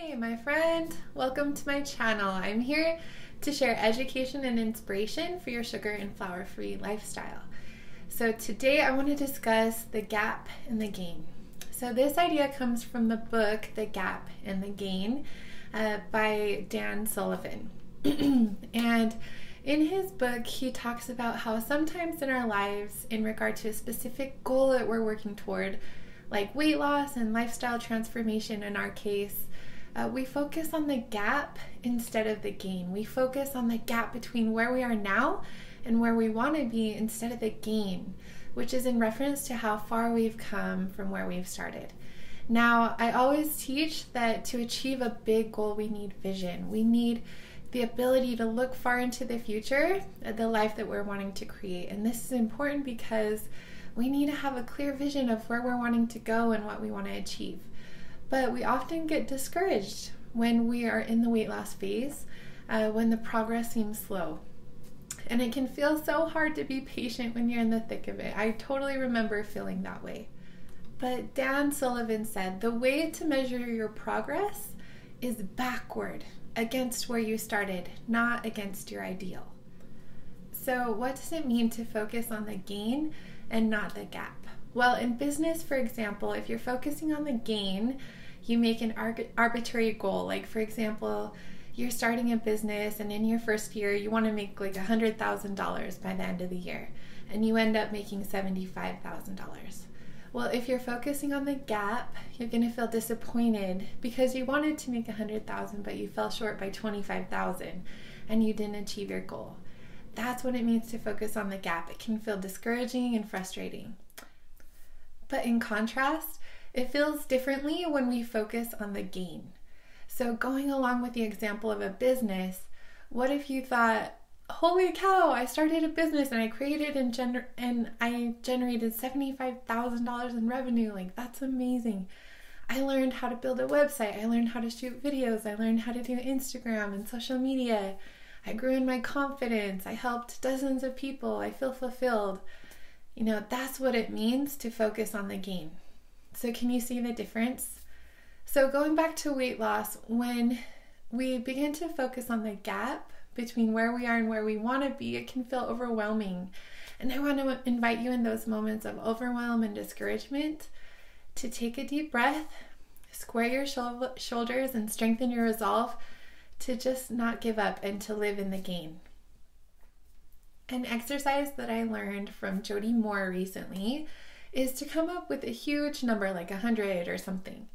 Hey, my friend, welcome to my channel. I'm here to share education and inspiration for your sugar and flour-free lifestyle. So today I want to discuss the gap and the gain. So this idea comes from the book, The Gap and the Gain by Dan Sullivan. And in his book, he talks about how sometimes in our lives, in regard to a specific goal that we're working toward, like weight loss and lifestyle transformation in our case, we focus on the gap instead of the gain. We focus on the gap between where we are now and where we want to be instead of the gain, which is in reference to how far we've come from where we've started. Now, I always teach that to achieve a big goal, we need vision. We need the ability to look far into the future at the life that we're wanting to create. And this is important because we need to have a clear vision of where we're wanting to go and what we want to achieve. But we often get discouraged when we are in the weight loss phase, when the progress seems slow. And it can feel so hard to be patient when you're in the thick of it. I totally remember feeling that way. But Dan Sullivan said, the way to measure your progress is backward, against where you started, not against your ideal. So what does it mean to focus on the gain and not the gap? Well, in business, for example, if you're focusing on the gain, you make an arbitrary goal. Like, for example, you're starting a business and in your first year, you want to make like $100,000 by the end of the year, and you end up making $75,000. Well, if you're focusing on the gap, you're going to feel disappointed because you wanted to make $100,000, but you fell short by $25,000 and you didn't achieve your goal. That's what it means to focus on the gap. It can feel discouraging and frustrating. But in contrast, it feels differently when we focus on the gain. So going along with the example of a business, what if you thought, holy cow, I started a business and I created and I generated $75,000 in revenue. Like, that's amazing. I learned how to build a website. I learned how to shoot videos. I learned how to do Instagram and social media. I grew in my confidence. I helped dozens of people. I feel fulfilled. You know, that's what it means to focus on the gain. So can you see the difference? So going back to weight loss, when we begin to focus on the gap between where we are and where we want to be, it can feel overwhelming. And I want to invite you in those moments of overwhelm and discouragement to take a deep breath, square your shoulders, and strengthen your resolve to just not give up and to live in the gain. An exercise that I learned from Jody Moore recently is to come up with a huge number, like 100 or something,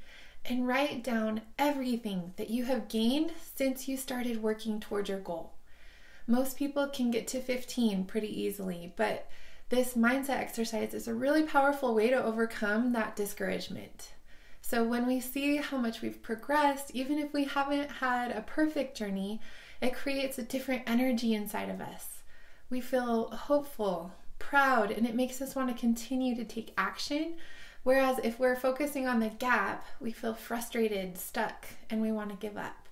and write down everything that you have gained since you started working toward your goal. Most people can get to 15 pretty easily, but this mindset exercise is a really powerful way to overcome that discouragement. So when we see how much we've progressed, even if we haven't had a perfect journey, it creates a different energy inside of us. We feel hopeful, proud, and it makes us want to continue to take action. Whereas if we're focusing on the gap, we feel frustrated, stuck, and we want to give up.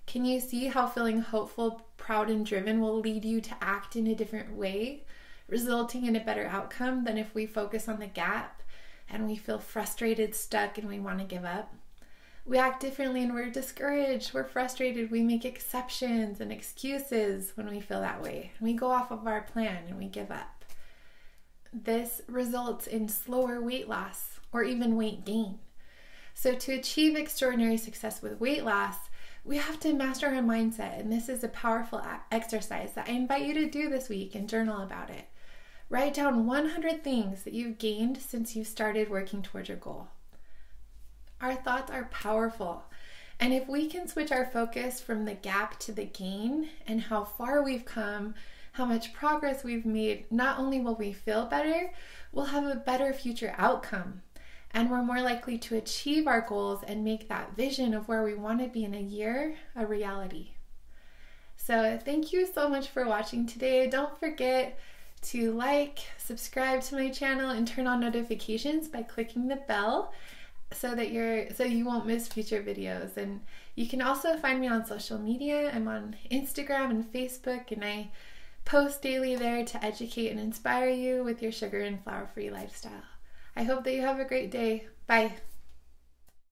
Can you see how feeling hopeful, proud, and driven will lead you to act in a different way, resulting in a better outcome than if we focus on the gap and we feel frustrated, stuck, and we want to give up? We act differently and we're discouraged, we're frustrated, we make exceptions and excuses when we feel that way. We go off of our plan and we give up. This results in slower weight loss or even weight gain. So to achieve extraordinary success with weight loss, we have to master our mindset, and this is a powerful exercise that I invite you to do this week and journal about it. Write down 100 things that you've gained since you started working towards your goal. Our thoughts are powerful, and if we can switch our focus from the gap to the gain and how far we've come, how much progress we've made, not only will we feel better, we'll have a better future outcome. And we're more likely to achieve our goals and make that vision of where we want to be in a year a reality. So thank you so much for watching today. Don't forget to like, subscribe to my channel, and turn on notifications by clicking the bell so you won't miss future videos. And you can also find me on social media. I'm on Instagram and Facebook, and I post daily there to educate and inspire you with your sugar and flour-free lifestyle. I hope that you have a great day. Bye.